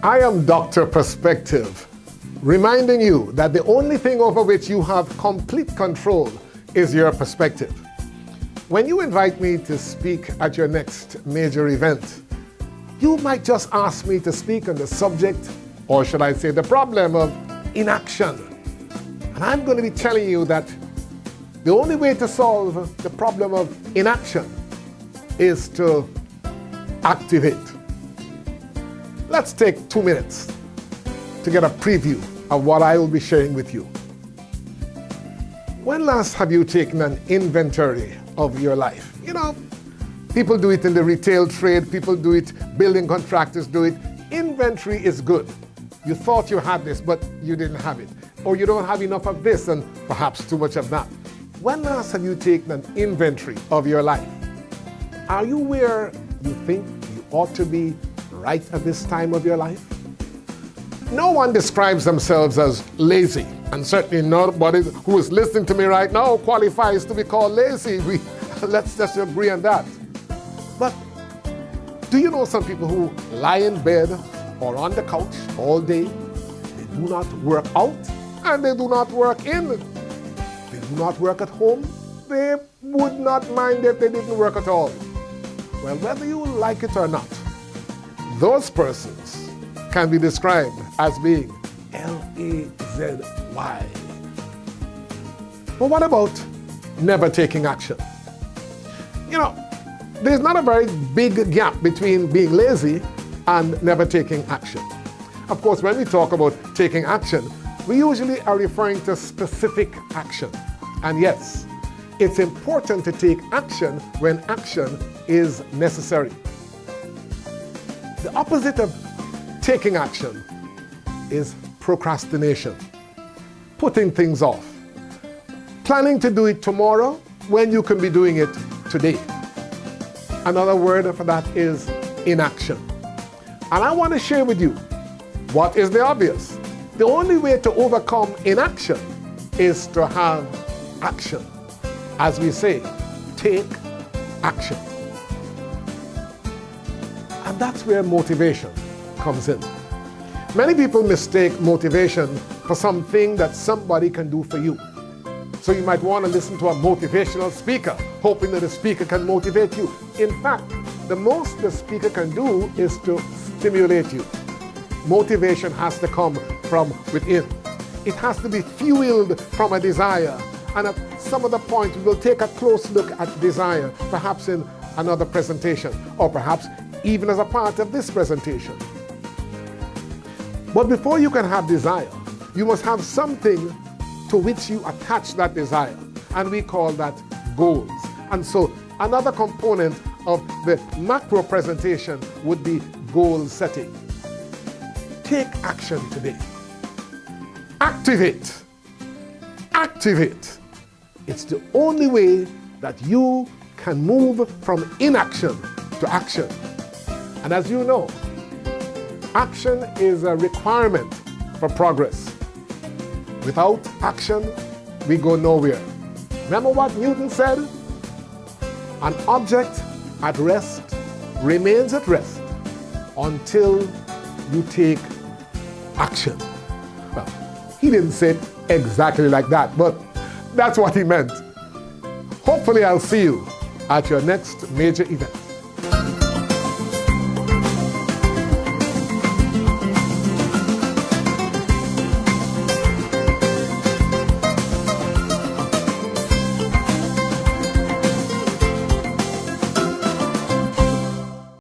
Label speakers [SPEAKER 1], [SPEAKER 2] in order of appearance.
[SPEAKER 1] I am Dr. Perspective, reminding you that the only thing over which you have complete control is your perspective. When you invite me to speak at your next major event, you might just ask me to speak on the subject, or should I say the problem of inaction. And I'm going to be telling you that the only way to solve the problem of inaction is to activate. Let's take 2 minutes to get a preview of what I will be sharing with you. When last have you taken an inventory of your life? You know, people do it in the retail trade, people do it, building contractors do it. Inventory is good. You thought you had this, but you didn't have it. Or you don't have enough of this and perhaps too much of that. When last have you taken an inventory of your life? Are you where you think you ought to be right at this time of your life? No one describes themselves as lazy, and certainly nobody who is listening to me right now qualifies to be called lazy. Let's just agree on that. But do you know some people who lie in bed or on the couch all day? They do not work out and they do not work in. They do not work at home. They would not mind if they didn't work at all. Well, whether you like it or not, those persons can be described as being L-A-Z-Y. But what about never taking action? You know, there's not a very big gap between being lazy and never taking action. Of course, when we talk about taking action, we usually are referring to specific action. And yes, it's important to take action when action is necessary. The opposite of taking action is procrastination, putting things off, planning to do it tomorrow when you can be doing it today. Another word for that is inaction. And I want to share with you what is the obvious. The only way to overcome inaction is to have action. As we say, take action. And that's where motivation comes in. Many people mistake motivation for something that somebody can do for you. So you might want to listen to a motivational speaker, hoping that the speaker can motivate you. In fact, the most the speaker can do is to stimulate you. Motivation has to come from within. It has to be fueled from a desire. And at some other point, we will take a close look at desire, perhaps in another presentation, or perhaps even as a part of this presentation. But before you can have desire, you must have something to which you attach that desire, and we call that goals. And so another component of the macro presentation would be goal setting. Take action today. Activate. Activate. It's the only way that you can move from inaction to action. And as you know, action is a requirement for progress. Without action, we go nowhere. Remember what Newton said? An object at rest remains at rest until you take action. Well, he didn't say it exactly like that, but that's what he meant. Hopefully I'll see you at your next major event.